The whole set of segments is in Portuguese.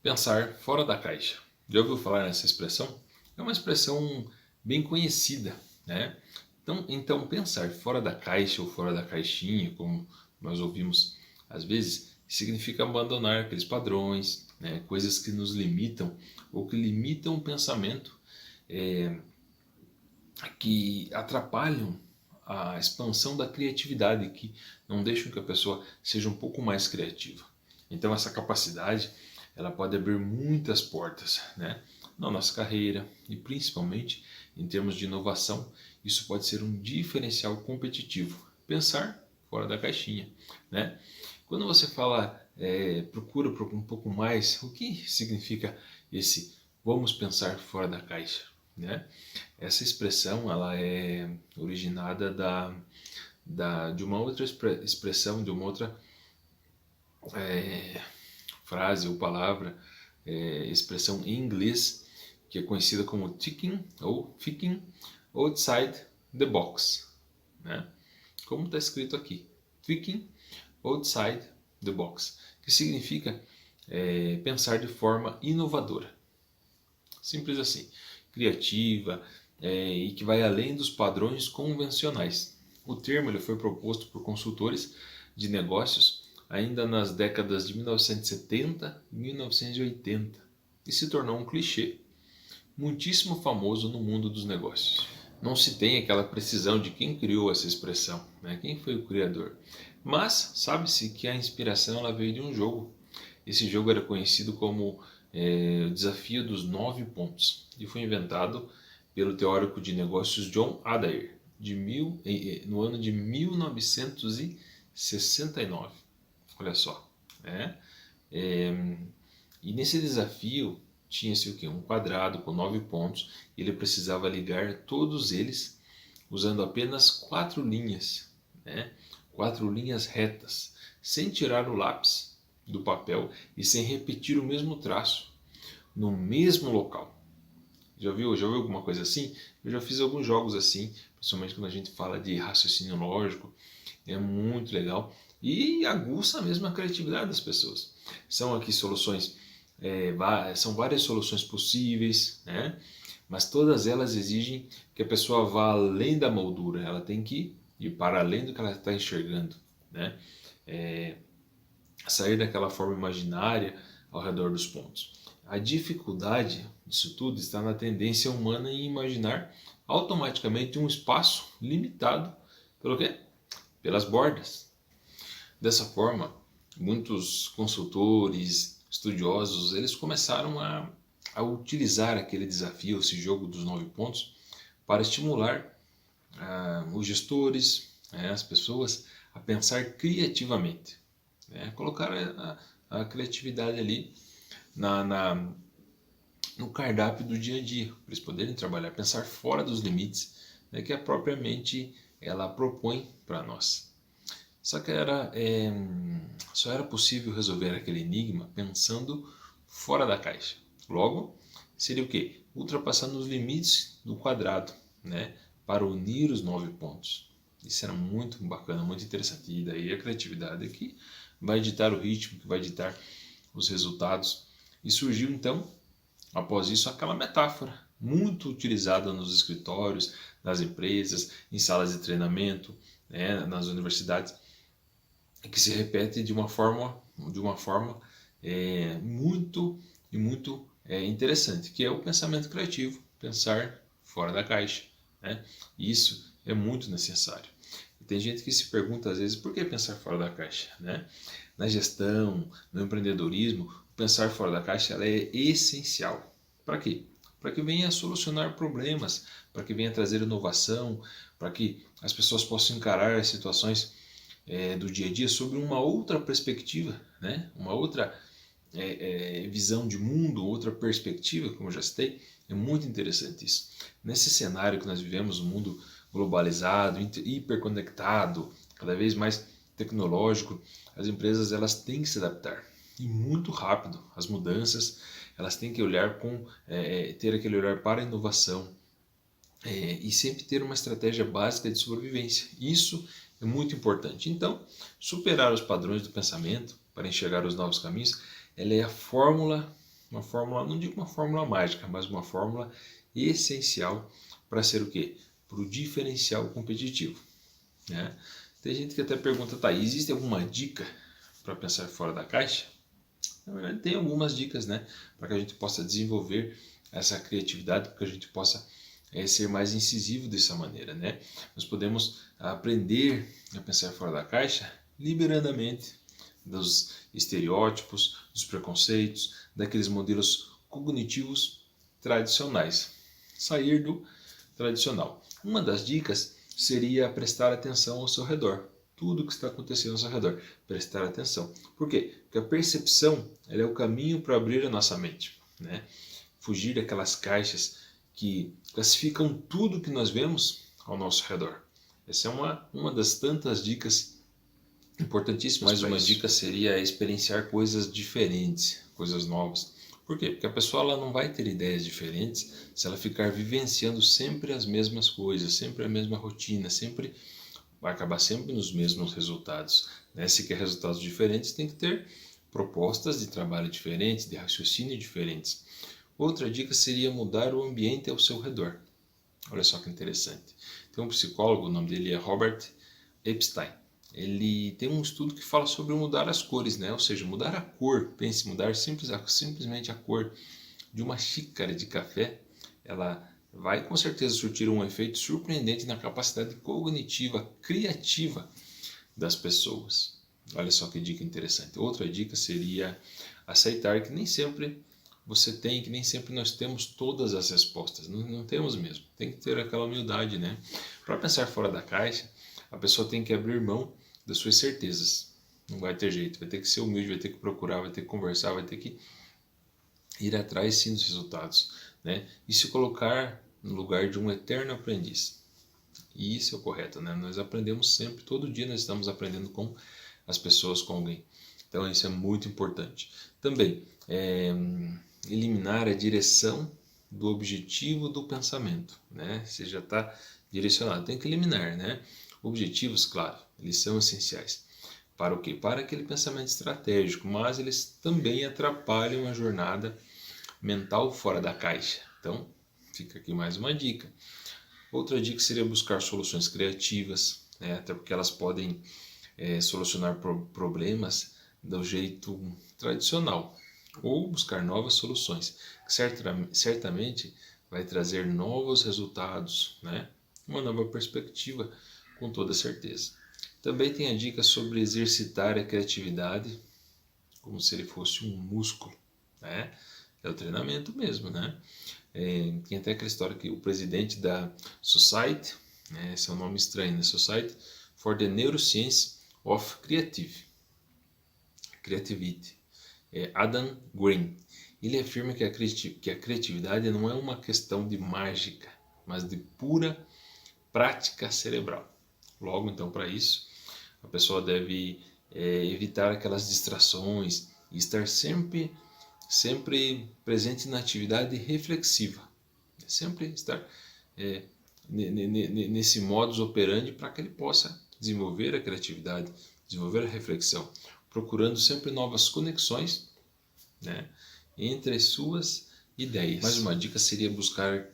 Pensar fora da caixa. Já ouviu falar nessa expressão? É uma expressão bem conhecida, né? Então, pensar fora da caixa ou fora da caixinha, como nós ouvimos às vezes, significa abandonar aqueles padrões, né? Coisas que nos limitam ou que limitam o pensamento, que atrapalham a expansão da criatividade, que não deixam que a pessoa seja um pouco mais criativa. Então essa capacidade ela pode abrir muitas portas, né, na nossa carreira e principalmente em termos de inovação. Isso pode ser um diferencial competitivo. Pensar fora da caixinha, né? Quando você fala, procura por um pouco mais, o que significa esse vamos pensar fora da caixa, né? Essa expressão ela é originada de uma outra expressão, de uma outra frase ou palavra, expressão em inglês, que é conhecida como thinking outside the box, né? Como está escrito aqui, thinking outside the box, que significa pensar de forma inovadora. Simples assim, criativa, e que vai além dos padrões convencionais. O termo ele foi proposto por consultores de negócios ainda nas décadas de 1970 e 1980 e se tornou um clichê muitíssimo famoso no mundo dos negócios. Não se tem aquela precisão de quem criou essa expressão, né? Quem foi o criador. Mas sabe-se que a inspiração ela veio de um jogo. Esse jogo era conhecido como o Desafio dos 9 Pontos e foi inventado pelo teórico de negócios John Adair no ano de 1969. Olha só. Né? E nesse desafio tinha-se o quê? Um quadrado com 9 pontos e ele precisava ligar todos eles usando apenas 4 linhas, né? 4 linhas retas, sem tirar o lápis do papel e sem repetir o mesmo traço no mesmo local. Já viu alguma coisa assim? Eu já fiz alguns jogos assim, principalmente quando a gente fala de raciocínio lógico, é muito legal e aguça mesmo a criatividade das pessoas. São aqui soluções, são várias soluções possíveis, né? Mas todas elas exigem que a pessoa vá além da moldura, ela tem que ir para além do que ela está enxergando, né? Sair daquela forma imaginária ao redor dos pontos. A dificuldade disso tudo está na tendência humana em imaginar automaticamente um espaço limitado pelo quê? Pelas bordas. Dessa forma, muitos consultores, estudiosos, eles começaram a utilizar aquele desafio, esse jogo dos 9 pontos, para estimular os gestores, as pessoas, a pensar criativamente. Colocar a criatividade ali no cardápio do dia a dia, para eles poderem trabalhar, pensar fora dos limites, né, que a própria mente ela propõe para nós. Só que só era possível resolver aquele enigma pensando fora da caixa. Logo, seria o quê? Ultrapassando os limites do quadrado, né, para unir os 9 pontos. Isso era muito bacana, muito interessante. E daí a criatividade que vai ditar o ritmo, que vai ditar os resultados. E surgiu então, após isso, aquela metáfora muito utilizada nos escritórios, nas empresas, em salas de treinamento, né, nas universidades, que se repete de uma forma muito interessante, que é o pensamento criativo, pensar fora da caixa, né? Isso é muito necessário. E tem gente que se pergunta às vezes por que pensar fora da caixa, né? Na gestão, no empreendedorismo, pensar fora da caixa ela é essencial. Para quê? Para que venha solucionar problemas, para que venha trazer inovação, para que as pessoas possam encarar as situações do dia a dia sobre uma outra perspectiva, né? Uma outra visão de mundo, outra perspectiva, como eu já citei. É muito interessante isso. Nesse cenário que nós vivemos, um mundo globalizado, hiperconectado, cada vez mais tecnológico, as empresas elas têm que se adaptar e muito rápido. As mudanças elas têm que olhar ter aquele olhar para a inovação e sempre ter uma estratégia básica de sobrevivência. Isso é muito importante. Então, superar os padrões do pensamento para enxergar os novos caminhos, ela é a fórmula uma fórmula, não digo uma fórmula mágica, mas uma fórmula essencial para ser o quê? Para o diferencial competitivo, né? Tem gente que até pergunta, tá, existe alguma dica para pensar fora da caixa? Na verdade, tem algumas dicas, né, para que a gente possa desenvolver essa criatividade, para que a gente possa ser mais incisivo dessa maneira, né? Nós podemos aprender a pensar fora da caixa liberando a mente dos estereótipos, dos preconceitos, daqueles modelos cognitivos tradicionais. Sair do tradicional. Uma das dicas seria prestar atenção ao seu redor. Tudo que está acontecendo ao seu redor. Prestar atenção. Por quê? Porque a percepção ela é o caminho para abrir a nossa mente, né? Fugir daquelas caixas que classificam tudo que nós vemos ao nosso redor. Essa é uma das tantas dicas importantíssimas. Mais uma dica seria experienciar coisas diferentes, coisas novas. Por quê? Porque a pessoa ela não vai ter ideias diferentes se ela ficar vivenciando sempre as mesmas coisas, sempre a mesma rotina, sempre vai acabar sempre nos mesmos resultados, né? Se quer resultados diferentes, tem que ter propostas de trabalho diferentes, de raciocínio diferentes. Outra dica seria mudar o ambiente ao seu redor. Olha só que interessante. Tem um psicólogo, o nome dele é Robert Epstein. Ele tem um estudo que fala sobre mudar as cores, né? Ou seja, mudar a cor. Pense, mudar simplesmente a cor de uma xícara de café. Ela vai com certeza surtir um efeito surpreendente na capacidade cognitiva, criativa das pessoas. Olha só que dica interessante. Outra dica seria aceitar que nem sempre você tem, que nem sempre nós temos todas as respostas. Não temos mesmo. Tem que ter aquela humildade, né? Para pensar fora da caixa, a pessoa tem que abrir mão das suas certezas. Não vai ter jeito. Vai ter que ser humilde, vai ter que procurar, vai ter que conversar, vai ter que ir atrás sim dos resultados, né? E se colocar no lugar de um eterno aprendiz. E isso é o correto, né? Nós aprendemos sempre, todo dia nós estamos aprendendo com as pessoas, com alguém. Então isso é muito importante. Também, eliminar a direção do objetivo do pensamento, né? Você já está direcionado, tem que eliminar, né? Objetivos, claro, eles são essenciais. Para o quê? Para aquele pensamento estratégico, mas eles também atrapalham a jornada mental fora da caixa. Então, fica aqui mais uma dica. Outra dica seria buscar soluções criativas, né? Até porque elas podem solucionar problemas do jeito tradicional ou buscar novas soluções, que certamente vai trazer novos resultados, né? Uma nova perspectiva, com toda certeza. Também tem a dica sobre exercitar a criatividade como se ele fosse um músculo, né? É o treinamento mesmo, né? Tem até aquela história que o presidente da Society, né, esse é um nome estranho, né? Society for the Neuroscience of Creativity, Adam Green. Ele afirma que a criatividade não é uma questão de mágica, mas de pura prática cerebral. Logo, então, para isso, a pessoa deve evitar aquelas distrações e estar sempre presente na atividade reflexiva. Sempre estar nesse modus operandi para que ele possa desenvolver a criatividade, desenvolver a reflexão, procurando sempre novas conexões, né, entre as suas ideias. Mais uma dica seria buscar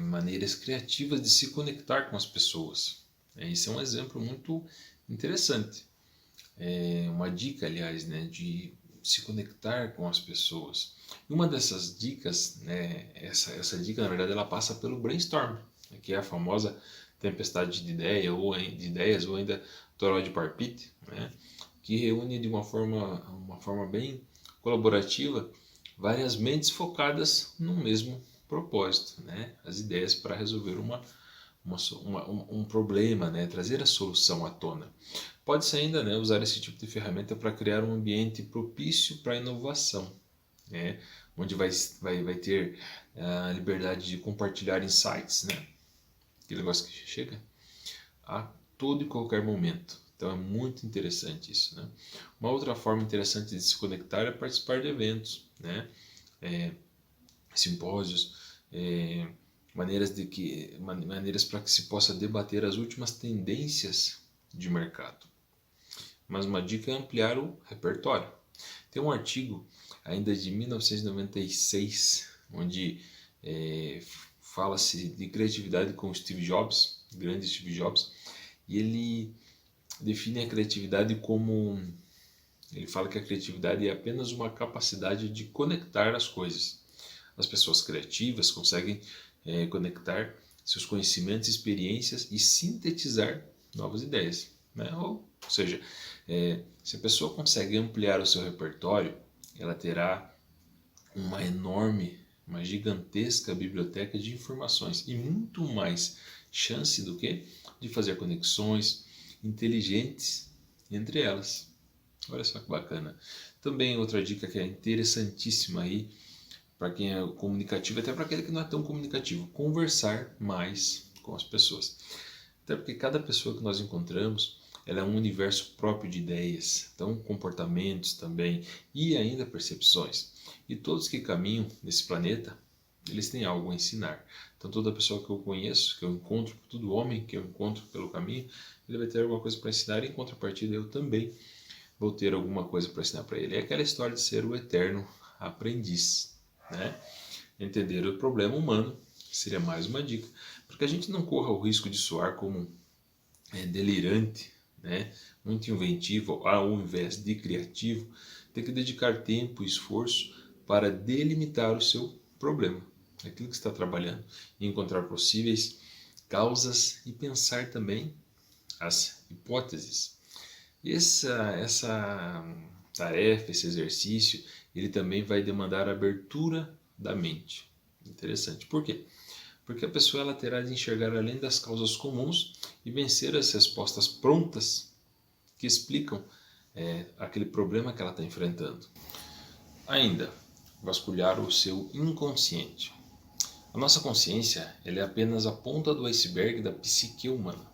maneiras criativas de se conectar com as pessoas. Esse é um exemplo muito interessante. Uma dica, aliás, né, de se conectar com as pessoas. E uma dessas dicas, né, essa dica, na verdade, ela passa pelo brainstorm, que é a famosa tempestade de ideias ou ainda toró de parpite, né, que reúne de uma forma bem colaborativa várias mentes focadas no mesmo propósito, né, as ideias para resolver um problema, né, trazer a solução à tona. Pode-se ainda, né, usar esse tipo de ferramenta para criar um ambiente propício para a inovação, né, onde vai ter a liberdade de compartilhar insights, né, aquele negócio que chega a todo e qualquer momento. Então é muito interessante isso, né? Uma outra forma interessante de se conectar é participar de eventos, né, simpósios, maneiras para que se possa debater as últimas tendências de mercado. Mas uma dica é ampliar o repertório. Tem um artigo ainda de 1996, onde fala-se de criatividade com Steve Jobs, grande Steve Jobs, e ele define a criatividade como... Ele fala que a criatividade é apenas uma capacidade de conectar as coisas. As pessoas criativas conseguem conectar seus conhecimentos e experiências e sintetizar novas ideias, né? Ou seja, se a pessoa consegue ampliar o seu repertório, ela terá uma gigantesca biblioteca de informações e muito mais chance do que de fazer conexões inteligentes entre elas. Olha só que bacana. Também outra dica que é interessantíssima aí para quem é comunicativo, até para aquele que não é tão comunicativo: conversar mais com as pessoas. Até porque cada pessoa que nós encontramos, ela é um universo próprio de ideias, então comportamentos também e ainda percepções. E todos que caminham nesse planeta, eles têm algo a ensinar. Então toda pessoa que eu conheço, que eu encontro, todo homem que eu encontro pelo caminho, ele vai ter alguma coisa para ensinar, e em contrapartida eu também vou ter alguma coisa para ensinar para ele. É aquela história de ser o eterno aprendiz, né? Entender o problema humano seria mais uma dica, porque a gente não corra o risco de soar como delirante, né? Muito inventivo, ao invés de criativo. Tem que dedicar tempo e esforço para delimitar o seu problema, aquilo que está trabalhando, e encontrar possíveis causas e pensar também as hipóteses. Essa tarefa, esse exercício, ele também vai demandar a abertura da mente. Interessante. Por quê? Porque a pessoa ela terá de enxergar além das causas comuns e vencer as respostas prontas que explicam aquele problema que ela está enfrentando. Ainda, vasculhar o seu inconsciente. A nossa consciência ela é apenas a ponta do iceberg da psique humana,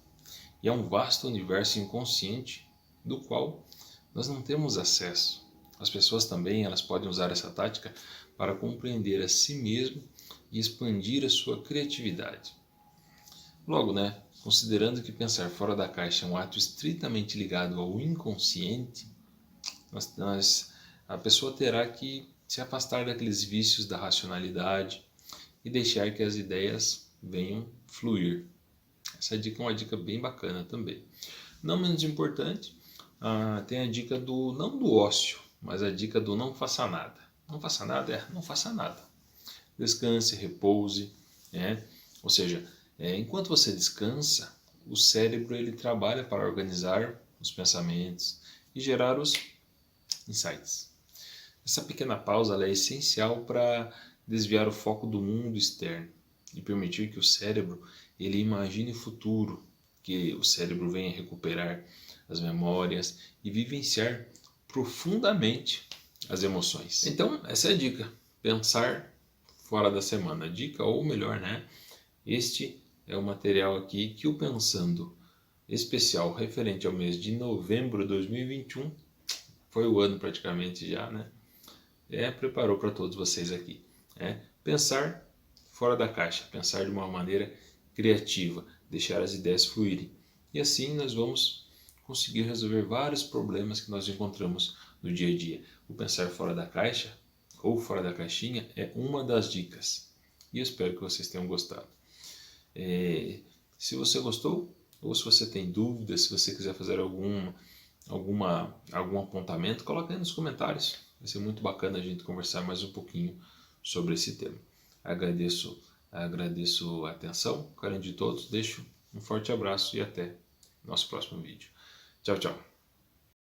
e é um vasto universo inconsciente do qual nós não temos acesso. As pessoas também elas podem usar essa tática para compreender a si mesmo e expandir a sua criatividade. Logo, considerando que pensar fora da caixa é um ato estritamente ligado ao inconsciente, a pessoa terá que se afastar daqueles vícios da racionalidade e deixar que as ideias venham fluir. Essa dica é uma dica bem bacana também. Não menos importante, tem a dica não do ócio, mas a dica do não faça nada. Não faça nada não faça nada. Descanse, repouse, ou seja, enquanto você descansa, o cérebro ele trabalha para organizar os pensamentos e gerar os insights. Essa pequena pausa ela é essencial para desviar o foco do mundo externo e permitir que o cérebro ele imagine o futuro, que o cérebro venha recuperar as memórias e vivenciar profundamente as emoções. Então, essa é a dica. Pensar fora da semana. Dica, ou melhor, este é o material aqui que o Pensando especial referente ao mês de novembro de 2021, foi o ano praticamente já, preparou para todos vocês aqui. Pensar fora da caixa, pensar de uma maneira criativa, deixar as ideias fluírem. E assim nós vamos conseguir resolver vários problemas que nós encontramos no dia a dia. O pensar fora da caixa ou fora da caixinha é uma das dicas. E eu espero que vocês tenham gostado. Se você gostou, ou se você tem dúvidas, se você quiser fazer algum apontamento, coloque aí nos comentários. Vai ser muito bacana a gente conversar mais um pouquinho sobre esse tema. Agradeço a atenção, carinho de todos, deixo um forte abraço e até nosso próximo vídeo. Tchau, tchau.